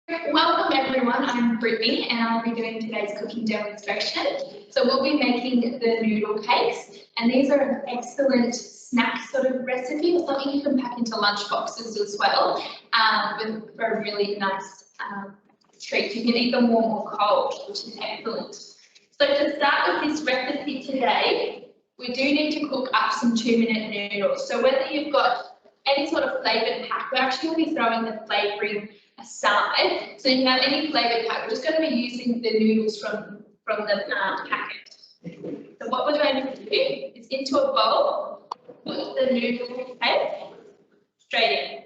Welcome everyone, I'm Brittany and I'll be doing today's cooking demonstration. So we'll be making the noodle cakes, and these are an excellent snack sort of recipe. It's something you can pack into lunch boxes as well, for a really nice treat. You can eat them warm or cold, which is excellent. So to start with this recipe today, we do need to cook up some 2-minute noodles. So whether you've got any sort of flavoured pack, we're actually going to be throwing the flavouring aside. So you can have any flavoured pack. We're just going to be using the noodles from the packet. So what we're going to do is into a bowl, put the noodle cake straight in.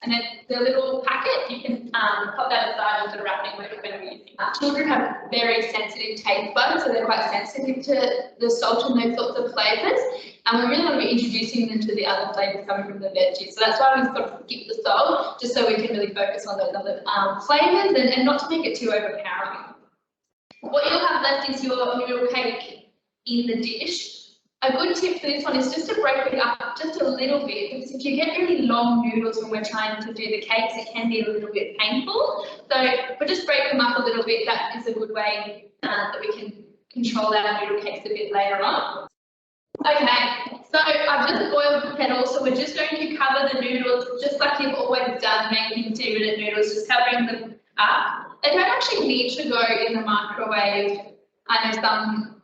And then the little packet, you can pop that aside with the wrapping we're going to be using. Children have very sensitive taste buds, so they're quite sensitive to the salt and those sorts of flavours. And we really want to be introducing them to the other flavours coming from the veggies. So that's why we sort of skip the salt, just so we can really focus on those other flavours and not to make it too overpowering. What you'll have left is your noodle cake in the dish. A good tip for this one is just to break it up just a little bit, because if you get really long noodles when we're trying to do the cakes, it can be a little bit painful. So if we just break them up a little bit, that is a good way that we can control our noodle cakes a bit later on. Okay, so I've just boiled the kettle, so we're just going to cover the noodles just like you've always done, making 2-minute noodles, just covering them up. They don't actually need to go in the microwave. I know some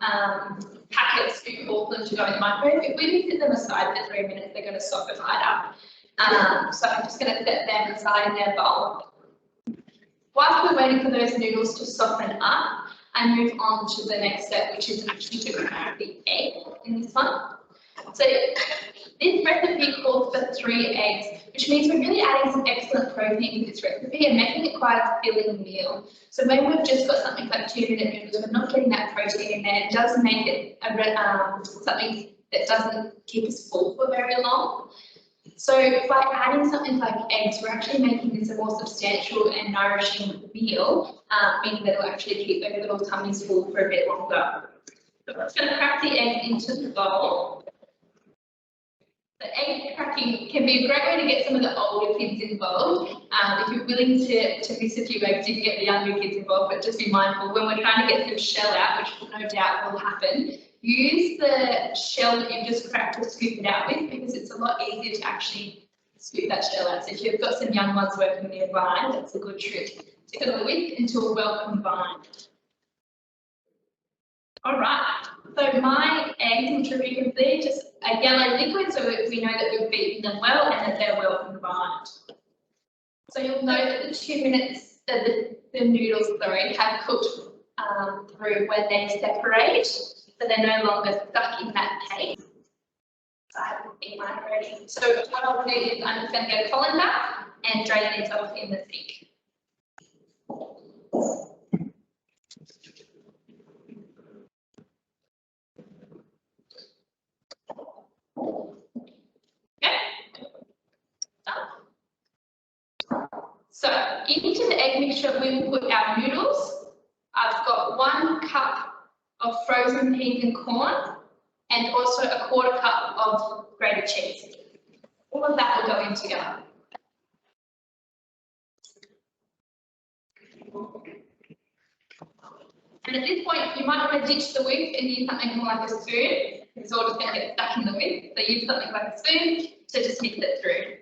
packets do call them to go in the microwave. If we can sit them aside for 3 minutes, they're going to soften right up. So I'm just going to set them aside in their bowl. Whilst we're waiting for those noodles to soften up, I move on to the next step, which is actually to crack the egg in this one. So this recipe calls for 3 eggs, which means we're really adding some excellent protein to this recipe and making it quite a filling meal. So when we've just got something like 2-minute noodles, we're not getting that protein in there. It does make it something that doesn't keep us full for very long. So by adding something like eggs, we're actually making this a more substantial and nourishing meal, meaning that it'll actually keep those little tummies full for a bit longer. So I'm just going to crack the egg into the bowl. The egg cracking can be a great way to get some of the older kids involved. If you're willing to miss a few eggs, you can get the younger kids involved, but just be mindful when we're trying to get some shell out, which no doubt will happen. Use the shell that you've just cracked to scoop it out with, because it's a lot easier to actually scoop that shell out. So if you've got some young ones working nearby, that's a good trick. Stick it on the wick until well combined. All right, so my eggs, which are you can see, just a yellow liquid, so we know that we've beaten them well and that they're well combined. So you'll know that the 2 minutes that the noodles, have cooked through when they separate, so they're no longer stuck in that cake. So I haven't eaten mine already. So what I'll do is I'm just going to get a colander back and drain these off in the sink. So into the egg mixture we will put our noodles. I've got 1 cup of frozen peas and corn, and also a 1/4 cup of grated cheese. All of that will go in together. And at this point, you might want to ditch the whisk and use something more like a spoon. It's all just going to get stuck in the whisk. So use something like a spoon to just mix it through.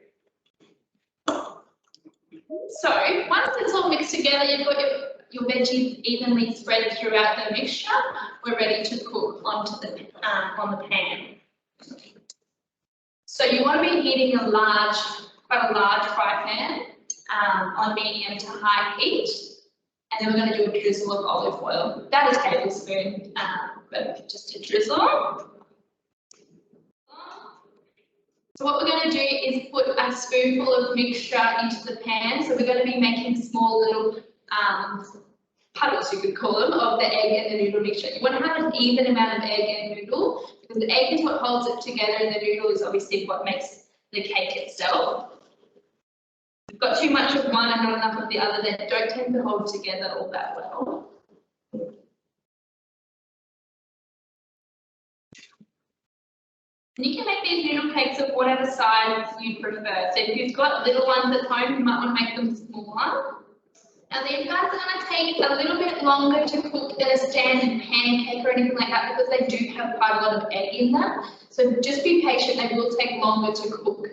So once it's all mixed together, you've got your veggies evenly spread throughout the mixture, we're ready to cook onto on the pan. So you want to be heating quite a large fry pan on medium to high heat, and then we're going to do a drizzle of olive oil, about a tablespoon, but just a drizzle. So what we're going to do is put a spoonful of mixture into the pan. So we're going to be making small little puddles, you could call them, of the egg and the noodle mixture. You want to have an even amount of egg and noodle, because the egg is what holds it together and the noodle is obviously what makes the cake itself. If you've got too much of one and not enough of the other, then don't tend to hold together all that well. And you can make these noodle cakes of whatever size you prefer. So if you've got little ones at home, you might want to make them smaller. Now these guys are going to take a little bit longer to cook than a standard pancake or anything like that because they do have quite a lot of egg in them. So just be patient, they will take longer to cook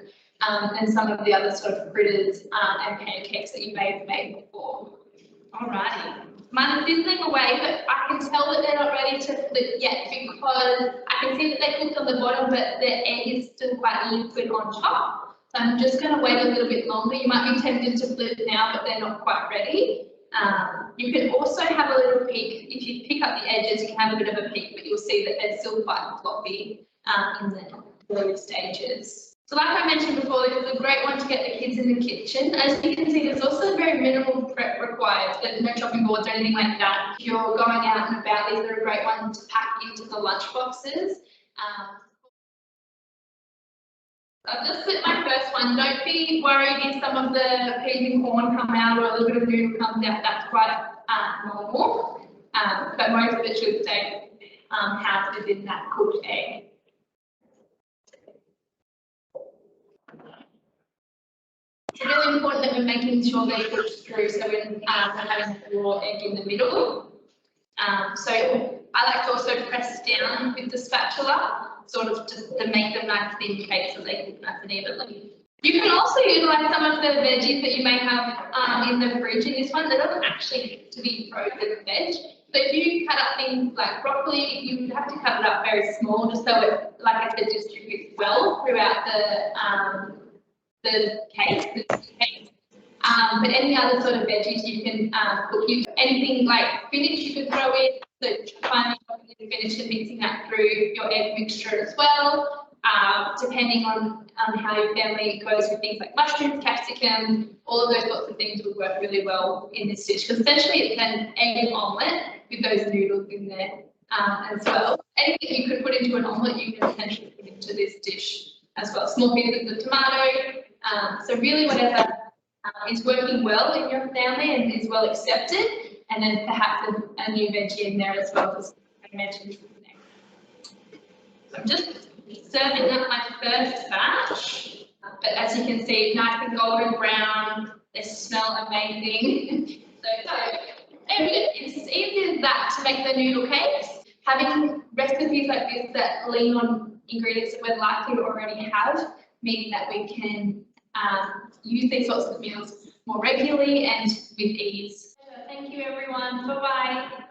than some of the other sort of fritters and pancakes that you may have made before. Alrighty, mine is sizzling away, but I can tell that they're not ready to flip yet because I can see that they cooked on the bottom, but the egg is still quite liquid on top. So I'm just going to wait a little bit longer. You might be tempted to flip now, but they're not quite ready. You can also have a little peek. If you pick up the edges, you can have a bit of a peek, but you'll see that they're still quite floppy in the early stages. So like I mentioned before, this is a great one to get the kids in the kitchen. As you can see, there's also very minimal prep required. There's no chopping boards or anything like that. If you're going out and about, these are a great one to pack into the lunch boxes. I've just split my first one. Don't be worried if some of the peas and corn come out or a little bit of noodle comes out. That's quite normal. But most of it should stay housed within that cooked egg. It's really important that we're making sure they're cooked through, so we're having a raw egg in the middle. So I like to also press down with the spatula, sort of just to make them nice thin cakes so they cook nice and evenly. You can also utilise some of the veggies that you may have in the fridge. In this one, they don't actually need to be frozen veg. So if you cut up things like broccoli, you would have to cut it up very small, just so it, like I said, distributes well throughout the cake. But any other sort of veggies you can cook. Anything like spinach you could throw in, so finally chopping and finish and mixing that through your egg mixture as well. Depending on how your family goes with things like mushrooms, capsicum, all of those sorts of things will work really well in this dish because essentially it's an egg omelette with those noodles in there as well. Anything you could put into an omelette you can essentially put into this dish as well. Small pieces of tomato. So really whatever is working well in your family and is well accepted, and then perhaps a new veggie in there as well, as I mentioned. So I'm just serving up my first batch, but as you can see, nice and golden brown. They smell amazing. so it's as easy as that to make the noodle cakes. Having recipes like this that lean on ingredients that we're likely to already have, meaning that we can use these sorts of meals more regularly and with ease. Thank you everyone, bye bye.